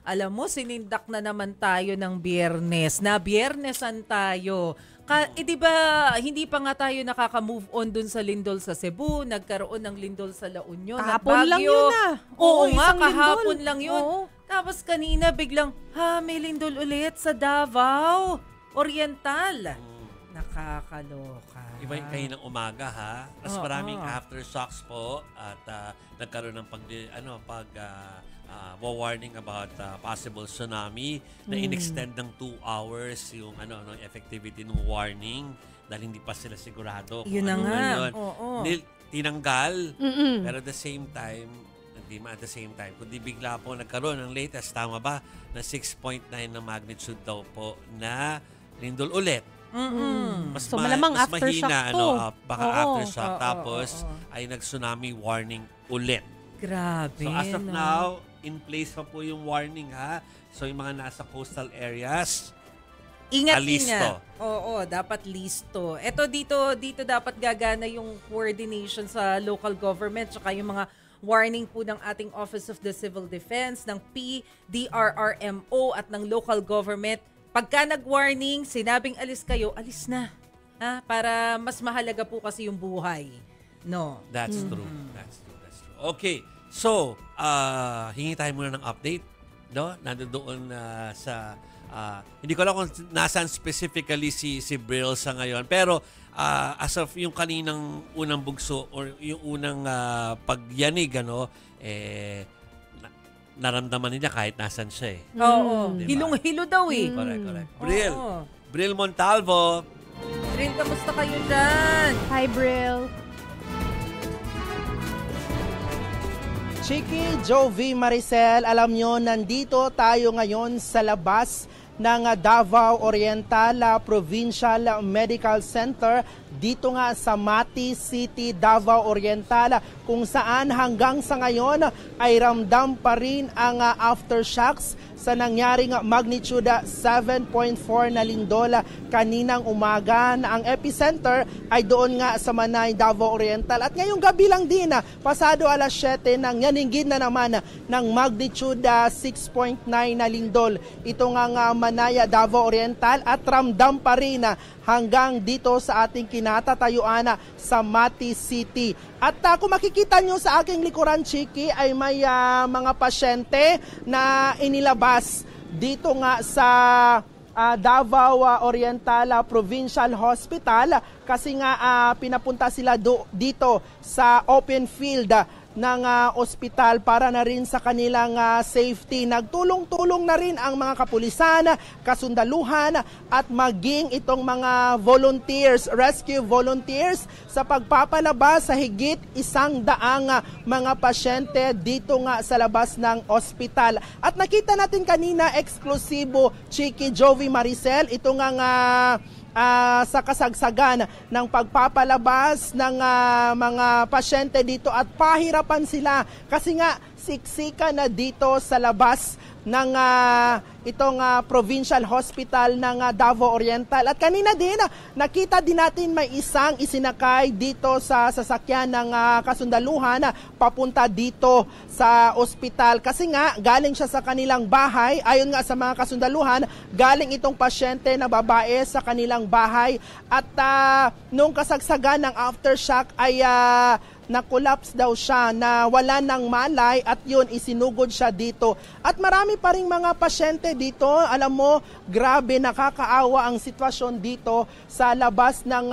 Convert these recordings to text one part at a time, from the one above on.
Alam mo, sinindak na naman tayo ng Biyernes. Na Biyernesan tayo. Di ba, hindi pa nga tayo nakaka-move on dun sa lindol sa Cebu, nagkaroon ng lindol sa La Union. Kahapon lang yun Oo nga, kahapon lindol. lang yun. Oo. Tapos kanina biglang, may lindol ulit sa Davao Oriental. Nakakaloka. Iba yung kayo ng umaga, ha? Mas maraming aftershocks po at nagkaroon ng warning about possible tsunami na in-extend ng 2 hours yung effectivity ng warning dahil hindi pa sila sigurado kung yun na nga. Tinanggal. Pero at the same time, kundi bigla po nagkaroon ng latest, tama ba, na 6.9 na magnitude daw po na lindol ulit. So malamang mas aftershock mahina, to. baka aftershock. Tapos ay nag-tsunami warning ulit. Grabe. So as of now, in place pa po yung warning, ha? So yung mga nasa coastal areas, ingat. Oo, dapat listo. Ito dito dapat gagana yung coordination sa local government tsaka yung mga warning po ng ating Office of the Civil Defense, ng PDRRMO at ng local government. Pagka nag-warning, sinabing alis kayo, alis na. Para mas mahalaga po kasi yung buhay. No? That's true. That's true. Okay. So, hingi tayo muna ng update. No? Nandoon sa... hindi ko alam kung nasaan specifically si Brill sa ngayon. Pero as of yung kaninang unang bugso or yung unang pagyanig, naramdaman niya kahit nasan siya eh. Oo. Diba? Hilong-hilo daw eh. Correct. Brill Montalvo. Brill, kamusta kayo dyan? Hi, Brill. Chiki, Jovi, Maricel, alam nyo, nandito tayo ngayon sa labas ng Davao Oriental Provincial Medical Center dito nga sa Mati City, Davao Oriental, kung saan hanggang sa ngayon ay ramdam pa rin ang aftershocks sa nangyaring magnitude 7.4 na lindol kaninang umaga, na ang epicenter ay doon nga sa Manay, Davao Oriental. At ngayong gabi lang din, pasado alas 7, nang yaningin na naman ng magnitude 6.9 na lindol. Ito nga Manay, Davao Oriental, at ramdam pa rin hanggang dito sa ating kinatatayuan sa Mati City. At kung makikita nyo sa aking likuran, Chiki, ay may mga pasyente na inilabas dito nga sa Davao Oriental Provincial Hospital kasi nga pinapunta sila dito sa open field ng ospital para na rin sa kanilang safety. Nagtulong-tulong na rin ang mga kapulisan, kasundaluhan at maging itong mga volunteers, rescue volunteers sa pagpapalabas sa higit 100 mga pasyente dito nga sa labas ng ospital. At nakita natin kanina, eksklusibo, Chiki, Jovi, Maricel, ito nga sa kasagsagan ng pagpapalabas ng mga pasyente dito at pahirapan sila kasi nga siksika na dito sa labas ng itong provincial hospital ng Davao Oriental. At kanina din, nakita din natin may isang isinakay dito sa sasakyan ng kasundaluhan papunta dito sa ospital. Kasi nga, galing siya sa kanilang bahay. Ayon nga sa mga kasundaluhan, galing itong pasyente na babae sa kanilang bahay. At nung kasagsagan ng aftershock ay na-collapse daw siya, na wala ng malay at yun, isinugod siya dito. At marami pa rin mga pasyente dito. Alam mo, grabe, nakakaawa ang sitwasyon dito sa labas ng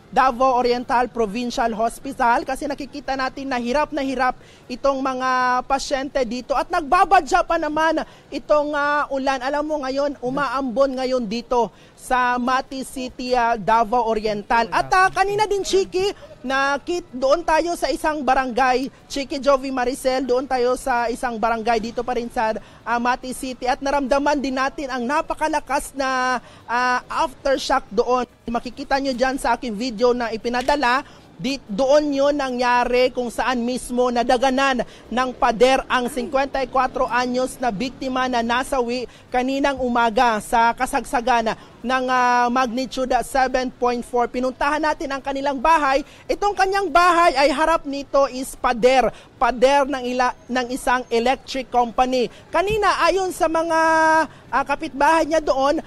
Davao Oriental Provincial Hospital kasi nakikita natin na hirap itong mga pasyente dito at nagbabadya pa naman itong ulan. Alam mo ngayon, umaambon ngayon dito sa Mati City, Davao Oriental. At kanina din, Chiki, doon tayo sa isang barangay, Chiki, Jovi, Maricel, doon tayo sa isang barangay dito pa rin sa Mati City at naramdaman din natin ang napakalakas na aftershock doon. Makikita nyo dyan sa aking video na ipinadala, doon yun nangyari kung saan mismo nadaganan ng pader ang 54 anyos na biktima na nasawi kaninang umaga sa kasagsagan ng magnitude 7.4. Pinuntahan natin ang kanilang bahay. Itong kanyang bahay ay harap nito is pader ng isang electric company. Kanina ayon sa mga kapitbahay niya doon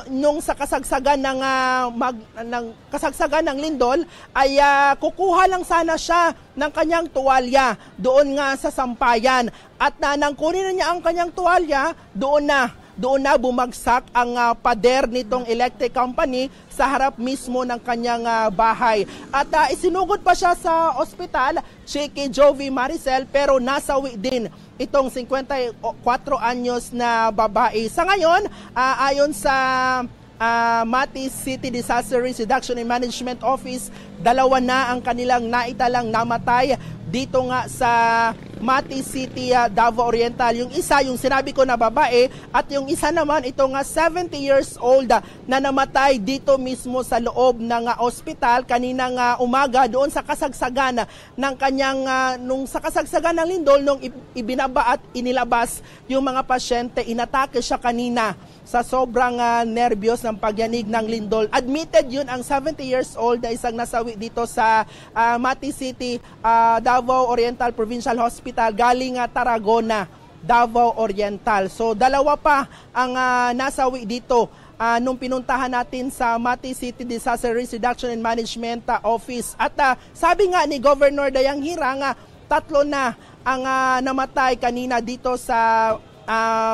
nung sa kasagsagan ng lindol ay kukuha lang sana siya ng kanyang tuwalya doon nga sa sampayan. At nang kunin na niya ang kanyang tuwalya, doon na bumagsak ang pader nitong electric company sa harap mismo ng kanyang bahay. At isinugod pa siya sa ospital, Chiki Jovi Maricel, pero nasawi din itong 54 anyos na babae. Sa ngayon, ayon sa Mati City Disaster Risk Reduction and Management Office, 2 na ang kanilang naitalang namatay dito nga sa Mati City, Davao Oriental. Yung isa, yung sinabi ko na babae, at yung isa naman, itong 70 years old na namatay dito mismo sa loob ng ospital kaninang umaga doon sa kasagsagan ng kanyang, nung sa kasagsagan ng lindol, nung ibinaba at inilabas yung mga pasyente, inatake siya kanina sa sobrang nervyos ng pagyanig ng lindol. Admitted yun ang 70 years old na isang nasawi dito sa Mati City, Davao Oriental Provincial Hospital, galing Tarragona, Davao Oriental. So 2 pa ang nasawi dito nung pinuntahan natin sa Mati City Disaster Risk Reduction and Management Office. At sabi nga ni Governor Dayang Hirang, 3 na ang namatay kanina dito sa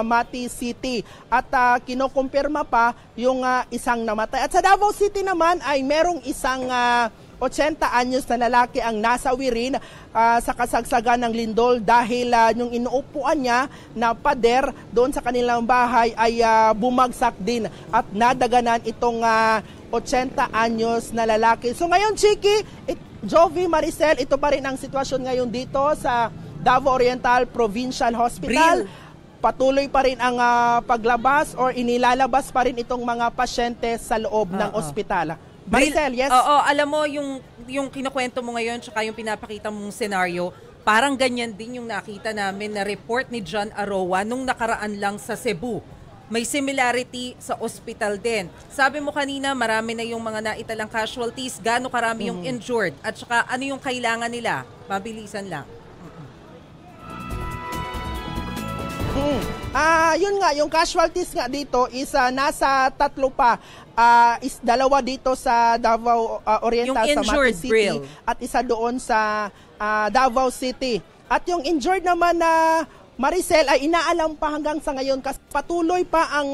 Mati City at kinokumpirma pa yung isang namatay. At sa Davao City naman ay merong isang 80 anyos na lalaki ang nasawi rin sa kasagsagan ng lindol dahil yung inuupuan niya na pader doon sa kanilang bahay ay bumagsak din at nadaganan itong 80 anyos na lalaki. So ngayon, Chiki, Jovi Maricel, ito pa rin ang sitwasyon ngayon dito sa Davao Oriental Provincial Hospital. Patuloy pa rin ang paglabas or inilalabas pa rin itong mga pasyente sa loob ng ospital. Maricel, yes? Oo, alam mo, yung kinukwento mo ngayon tsaka yung pinapakita mong senaryo, parang ganyan din yung nakita namin na report ni John Aroa nung nakaraan lang sa Cebu. May similarity sa ospital din. Sabi mo kanina, marami na yung mga naitalang casualties, gaano karami yung injured, at saka ano yung kailangan nila? Mabilisan lang. Yun nga, yung casualties nga dito is nasa 3 pa. Is 2 dito sa Davao Oriental sa Mati City at isa doon sa Davao City. At yung injured naman na Maricel ay inaalam pa hanggang sa ngayon kasi patuloy pa ang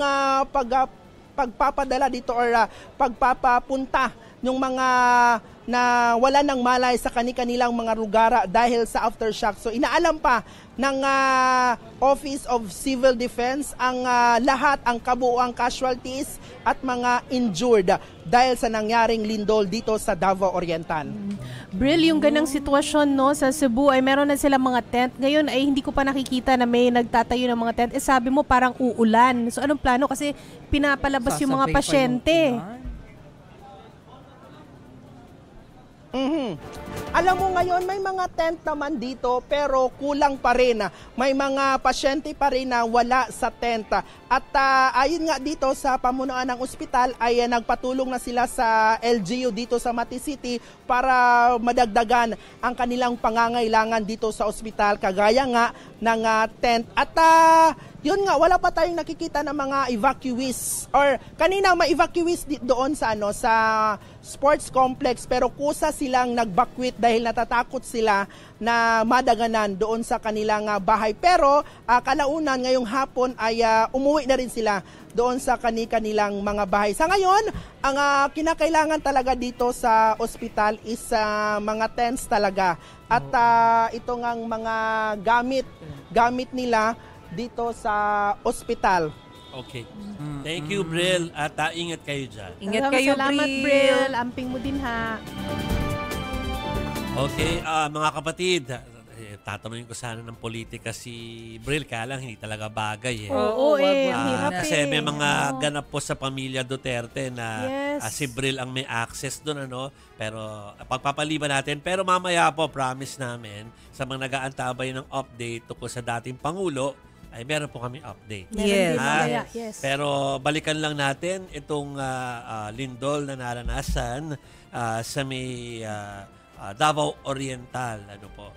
pagpapadala dito or pagpapapunta yung mga na wala ng malay sa kanilang mga lugar dahil sa aftershock. So inaalam pa ng Office of Civil Defense ang lahat, ang kabuuang casualties at mga injured dahil sa nangyaring lindol dito sa Davao Oriental. Bril, yung ganang sitwasyon no sa Cebu ay meron na silang mga tent. Ngayon ay hindi ko pa nakikita na may nagtatayo ng mga tent. Sabi mo parang uulan. So anong plano? Kasi pinapalabas yung mga pasyente. Alam mo ngayon, may mga tent naman dito pero kulang pa rin. May mga pasyente pa rin na wala sa tent. At ayun nga dito sa pamunuan ng ospital ay nagpatulong na sila sa LGU dito sa Mati City para madagdagan ang kanilang pangangailangan dito sa ospital kagaya nga ng tent. At yun nga, wala pa tayong nakikita ng mga evacuees or kanina may evacuees doon sa sa sports complex pero kusa silang nag-evacuate dahil natatakot sila na madaganan doon sa kanilang bahay. Pero kalaunan ngayong hapon ay umuwi na rin sila doon sa kanilang mga bahay. Sa ngayon, ang kinakailangan talaga dito sa ospital is mga tents talaga. At ito ngang mga gamit nila dito sa ospital. Okay. Thank you, Bril. At ingat kayo dyan. Ingat kayo, Salamat, Bril. Amping mo din ha. Okay, mga kapatid, tatanungin ko sana ng politika si Bril, kaya lang hindi talaga bagay eh. Oo, ang hirap Kasi may mga ganap po sa pamilya Duterte na si Bril ang may access doon, pero pagpapaliban natin. Pero mamaya po, promise namin, sa mga nag-aantabay ng update tungkol sa dating Pangulo, ay meron po kami update. Meron Yes. din mamaya, yes. Pero balikan lang natin itong lindol na naranasan sa may Davao Oriental. Ano po?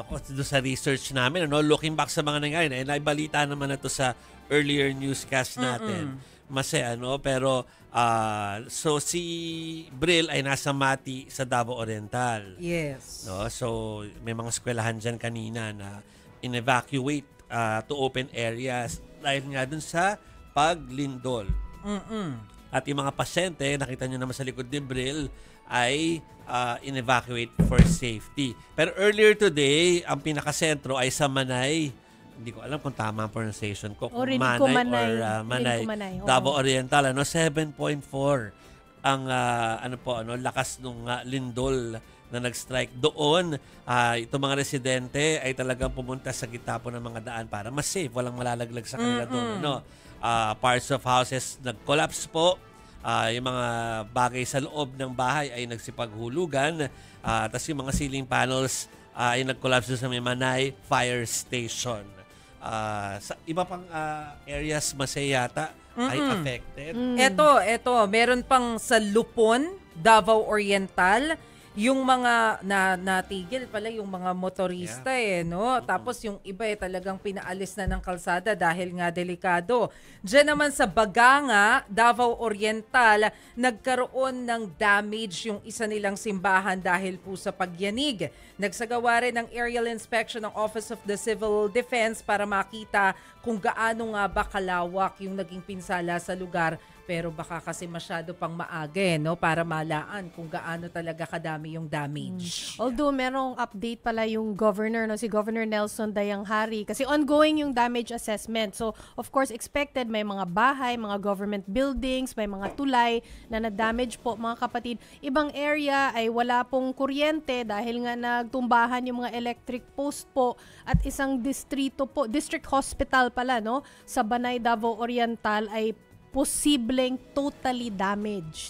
Doon sa research namin, looking back sa mga nangyari, naibalita naman na to sa earlier newscast natin. Pero so si Bril ay nasa Mati sa Davao Oriental. Yes. No? So may mga eskwelahan dyan kanina na in-evacuate to open areas dahil nga dun sa paglindol. At yung mga pasyente, nakita nyo naman sa likod ni Bril, ay in-evacuate for safety. Pero earlier today, ang pinakasentro ay sa Manay. Hindi ko alam kung tama ang pronunciation ko. Kung Manay or Manay. Davao Oriental, 7.4 ang lakas ng lindol na nag-strike doon. Itong mga residente ay talagang pumunta sa gitna po ng mga daan para mas safe, walang malalaglag sa kanila doon. Parts of houses nag-collapse po. Yung mga bagay sa loob ng bahay ay nagsipaghulugan. Tapos yung mga ceiling panels ay nag-collapse sa may Manay Fire Station. Sa iba pang areas yata ay affected. Eto, meron pang sa Lupon, Davao Oriental, yung mga natigil pala yung mga motorista no? Tapos yung iba talagang pinaalis na ng kalsada dahil nga delikado. Diyan naman sa Baganga, Davao Oriental, nagkaroon ng damage yung isa nilang simbahan dahil po sa pagyanig. Nagsagawa rin ng aerial inspection ng Office of the Civil Defense para makita kung gaano nga ba kalawak yung naging pinsala sa lugar. Pero baka kasi masyado pang maaga no? Para malaan kung gaano talaga kadami yung damage. Although merong update pala yung governor, si Governor Nelson Dayanghari, kasi ongoing yung damage assessment. So, of course, expected may mga bahay, mga government buildings, may mga tulay na na-damage po, mga kapatid. Ibang area ay wala pong kuryente dahil nga nagtumbahan yung mga electric post po at isang district hospital pala, sa Banay, Davao Oriental ay posibleng totally damaged.